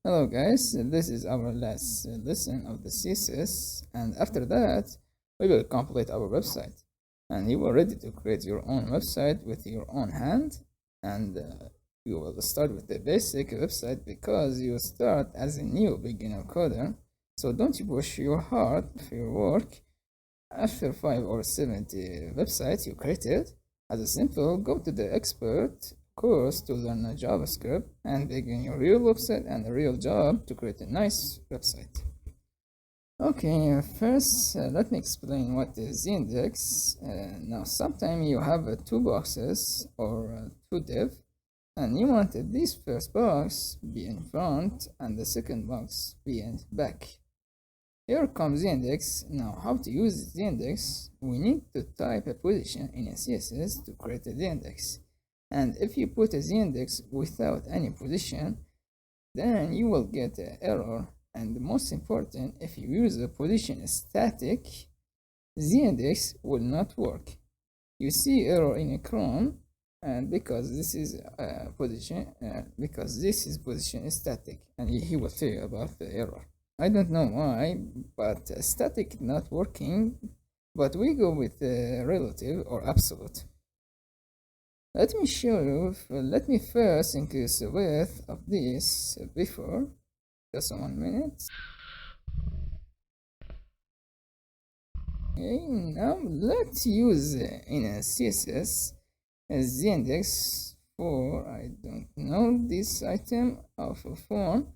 Hello guys, this is our last lesson of the CSS, and after that we will complete our website, and you are ready to create your own website with your own hand. And you will start with the basic website because you start as a new beginner coder. So don't you push your heart for your work. After 5 or 70 websites you created, as a simple, go to the expert course to learn JavaScript and begin your real website and a real job to create a nice website. Okay, first let me explain what is the index. Now, sometimes you have two boxes or two div, and you want this first box be in front and the second box be in back. Here comes the index. Now, how to use the index? We need to type a position in a CSS to create the index. And if you put a z-index without any position, then you will get an error. And the most important, if you use the position static, z-index will not work. You see error in a Chrome, and because this is position static, and he will tell you about the error. I don't know why, but static not working, but we go with relative or absolute. Let me show you, let me first increase the width of this before, just 1 minute. Okay, now let's use in a CSS as the index for, I don't know, this item of a form.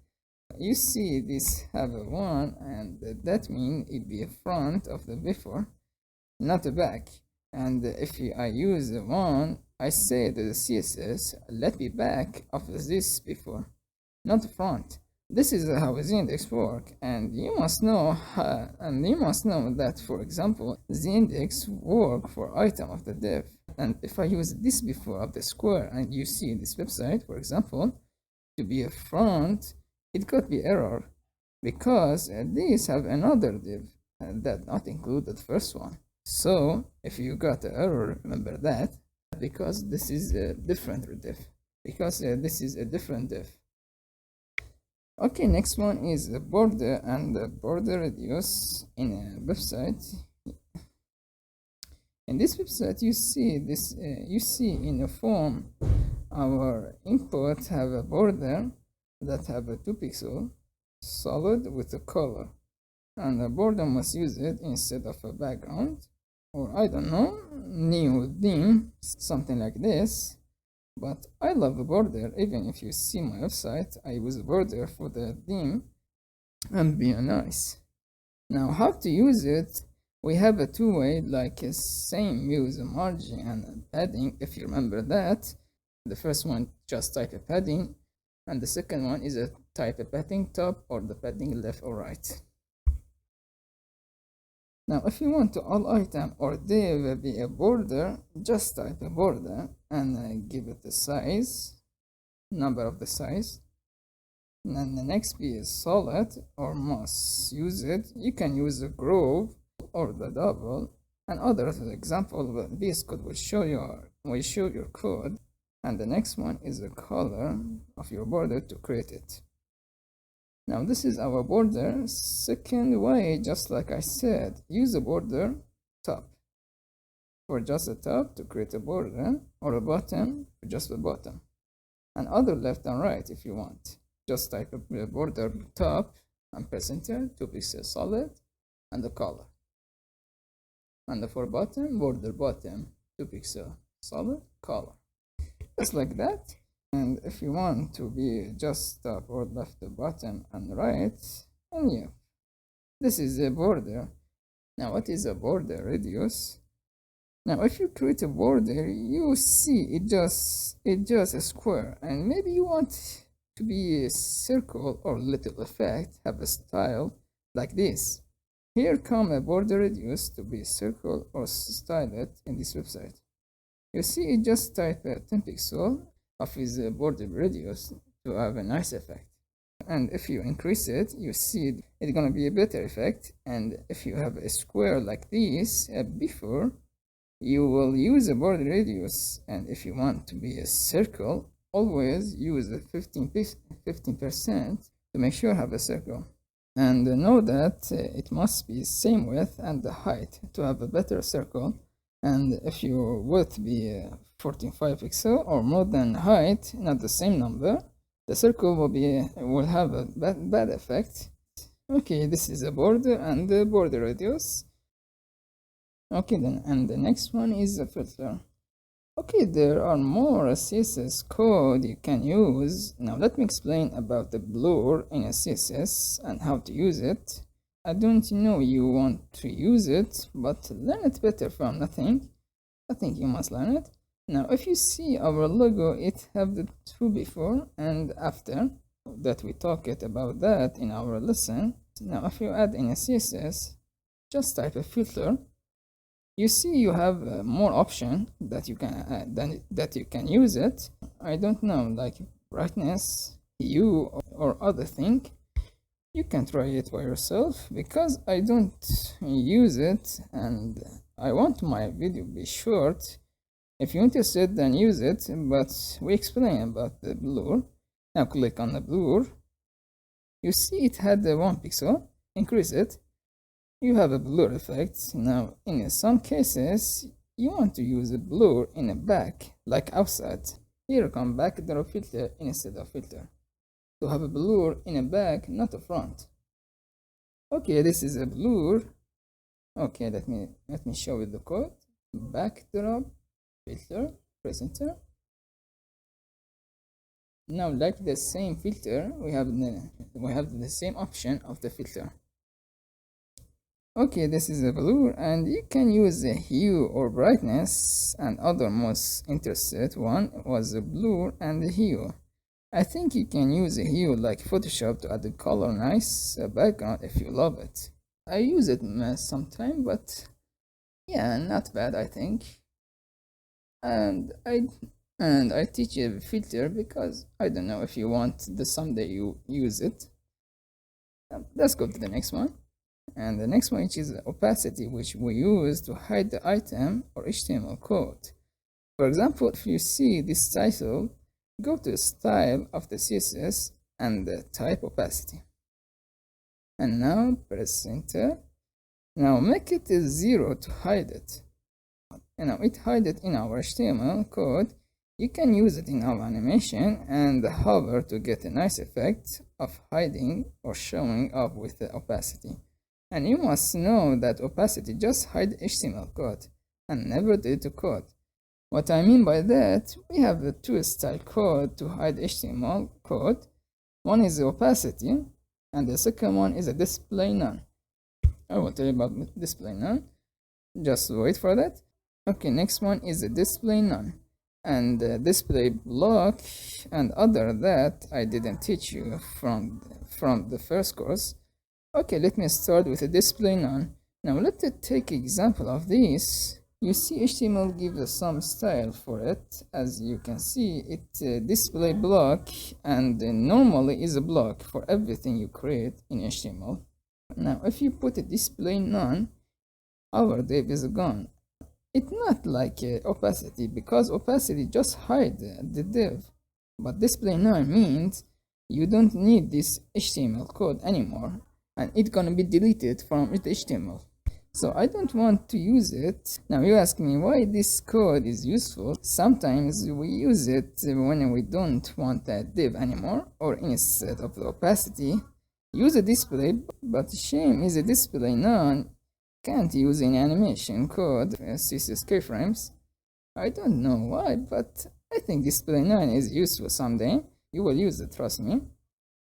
You see this have a 1, and that means it be a front of the before, not a back. And if I use the 1, I say to the CSS, let me back of this before, not front. This is how the index work, and you must know that, for example, the index work for item of the div. And if I use this before of the square, and you see this website, for example, to be a front, it could be error because these have another div that not include the first one. So if you got an error, remember that, because this is a different div, because this is a different div. Okay, next one is the border and the border radius in a website. In this website, you see this. You see in a form, our input have a border that have a 2 pixel solid with a color, and the border must use it instead of a background, or I don't know, new theme, something like this. But I love a border. Even if you see my website, I use a border for the theme and be nice. Now, how to use it? We have a two-way, like a same use a margin and padding. If you remember that, the first one just type a padding, and the second one is a type a padding top or the padding left or right. Now, if you want to all item or div be a border, just type a border and give it the size, number of the size. And then the next be a solid or must use it. You can use the groove or the double. And other example, this code will show your code. And the next one is the color of your border to create it. Now this is our border. Second way, just like I said, use a border top for just a top to create a border, or a bottom for just the bottom, and other left and right if you want. Just type a border top and press enter, 2 pixels solid, and the color. And for bottom, border bottom, 2 pixel solid, color. Just like that. And if you want to be just top or left, bottom and right, and yeah, this is a border. Now what is a border radius? Now if you create a border, you see it just a square, and maybe you want to be a circle or little effect, have a style like this. Here come a border radius to be a circle or style it in this website. You see it just type 10 pixel of his border radius to have a nice effect. And if you increase it, you see it's gonna be a better effect. And if you have a square like this before, you will use a border radius. And if you want to be a circle, always use a 15%, to make sure have a circle. And know that it must be same width and the height to have a better circle. And if your width be 45 pixel or more than height, not the same number, the circle will have a bad effect. Okay, this is a border and the border radius. Okay then, and the next one is a filter. Okay, there are more CSS code you can use. Now let me explain about the blur in a CSS and how to use it. I don't know you want to use it, but learn it better from nothing. I think you must learn it. Now if you see our logo, it have the two before and after that we talked about that in our lesson. Now if you add in a CSS, just type a filter. You see you have more option that you can use it. I don't know, like brightness, hue, or other thing. You can try it by yourself because I don't use it and I want my video be short. If you're interested, then use it, but we explain about the blur. Now click on the blur. You see it had 1 pixel. Increase it. You have a blur effect. Now, in some cases, you want to use a blur in the back, like outside. Here come backdrop filter instead of filter. To have a blur in the back, not a front. Okay, this is a blur. Okay, let me show you the code. Backdrop filter, press enter. Now, like the same filter, we have the same option of the filter. Okay, this is a blur and you can use the hue or brightness, and other most interested one was the blur and the hue. I think you can use a hue like Photoshop to add the color nice background if you love it. I use it sometime, but yeah, not bad I think. And I teach a filter because I don't know if you want the someday you use it. Let's go to the next one. And the next one, which is opacity, which we use to hide the item or HTML code. For example, if you see this title, go to style of the CSS and type opacity. And now press enter. Now make it 0 to hide it. And now it hide it in our HTML code. You can use it in our animation and hover to get a nice effect of hiding or showing up with the opacity. And you must know that opacity just hide HTML code and never delete code. What I mean by that, we have the two style code to hide HTML code. One is the opacity and the second one is a display none. I will tell you about display none. Just wait for that. Okay, next one is the display none and display block and other that I didn't teach you from the first course. Okay, let me start with a display none. Now let's take example of this. You see HTML gives some style for it. As you can see, it display block and normally is a block for everything you create in HTML. Now if you put a display none, our div is gone. It's not like opacity because opacity just hide the div, but display none means you don't need this HTML code anymore. And it's gonna be deleted from the HTML. So I don't want to use it. Now you ask me why this code is useful. Sometimes we use it when we don't want a div anymore, or instead of the opacity, use a display, but shame is a display none can't use any animation code, CSS keyframes. I don't know why, but I think display none is useful someday. You will use it, trust me.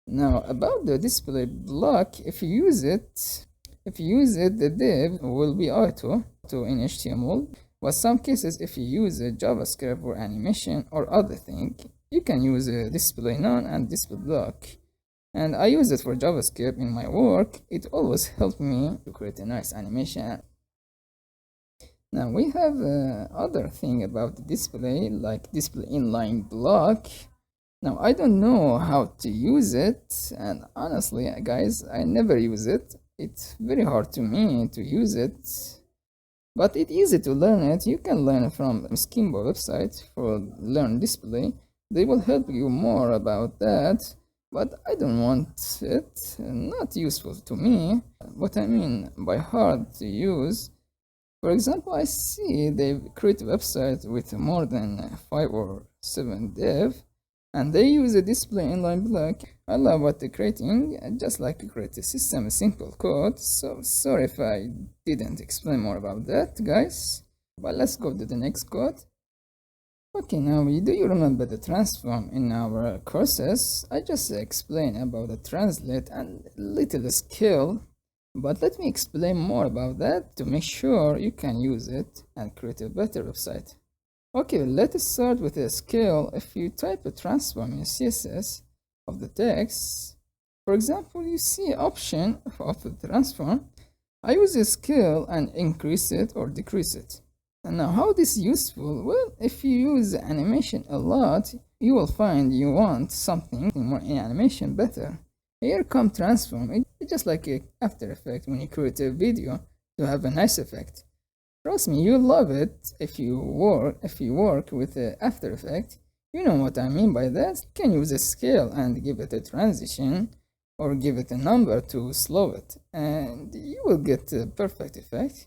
Now about the display block, if you use it, the div will be auto in HTML. But some cases, if you use a JavaScript or animation or other thing, you can use a display none and display block. And I use it for JavaScript in my work. It always helped me to create a nice animation. Now we have other thing about the display, like display inline block. Now I don't know how to use it, and honestly guys, I never use it. It's very hard to me to use it, but it's easy to learn it. You can learn it from Skimbo website for learn display. They will help you more about that. but I don't want it, not useful to me. What I mean by hard to use, for example, I see they create a website with more than 5 or 7 div, and they use a display inline block. I love what they're creating, just like create a system, a simple code. So sorry if I didn't explain more about that, guys. But let's go to the next code. Okay, now do you remember the transform in our courses? I just explained about the translate and little skill, but let me explain more about that to make sure you can use it and create a better website. Okay, let's start with a skill. If you type a transform in CSS of the text, for example, you see option of the transform. I use a skill and increase it or decrease it. And now how this is useful? Well, if you use animation a lot, you will find you want something more in animation better. Here come transform. It's just like a After Effects when you create a video to have a nice effect. Trust me, you'll love it if you work with After Effects. You know what I mean by that. You can use a scale and give it a transition or give it a number to slow it, and you will get a perfect effect.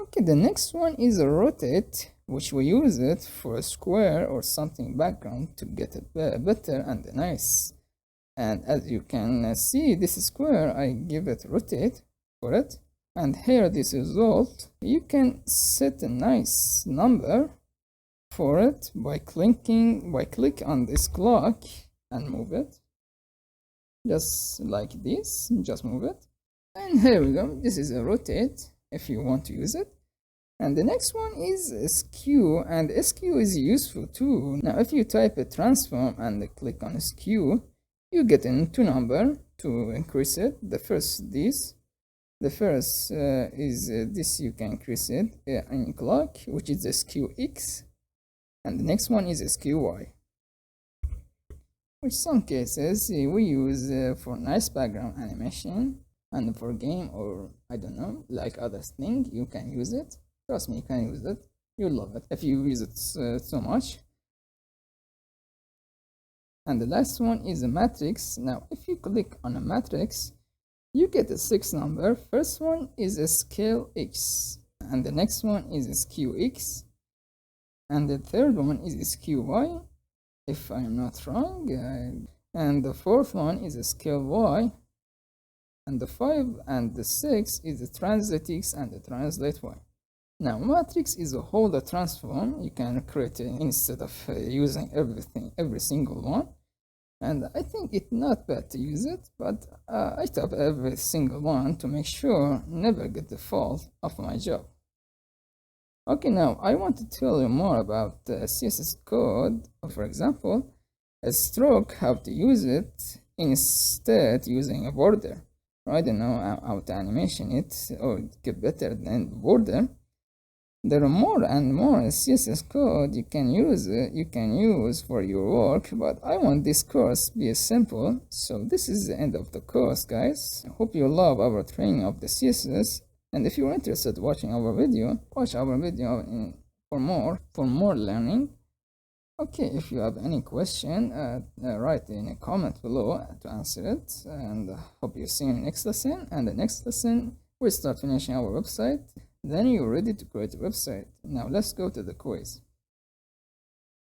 Okay, the next one is a rotate, which we use it for a square or something background to get it better and nice. And as you can see, this square, I give it rotate for it. And here this result, you can set a nice number for it by click on this clock and move it. Just like this, just move it. And here we go, this is a rotate if you want to use it. And the next one is skew, and skew is useful too. Now if you type a transform and click on skew, you get into number to increase it. The first is this, you can increase it in clock, which is the skew X, and the next one is a skew Y, which some cases we use for nice background animation, and for game or I don't know, like other thing, you can use it. Trust me, you can use it. You'll love it if you use it so much. And the last one is a matrix. Now, if you click on a matrix, you get a 6 number. First one is a scale X, and the next one is a skew X, and the third one is a skew Y, if I'm not wrong, and the fourth one is a scale Y, and the 5 and the 6 is the translate X and the translate Y. Now, matrix is a whole transform. You can create it instead of using every single one. And I think it's not bad to use it, but I type every single one to make sure never get the fault of my job. Okay, now I want to tell you more about CSS code. For example, a stroke, how to use it instead using a border. I don't know how to animation it or get better than border. There are more and more CSS code you can use for your work, but I want this course to be simple. So this is the end of the course, guys. I hope you love our training of the CSS, and if you're interested in watching our video, watch our video for more learning. Okay, if you have any question, write in a comment below to answer it, and hope you see you in the next lesson. And the next lesson we start finishing our website. Then you're ready to create a website. Now let's go to the quiz.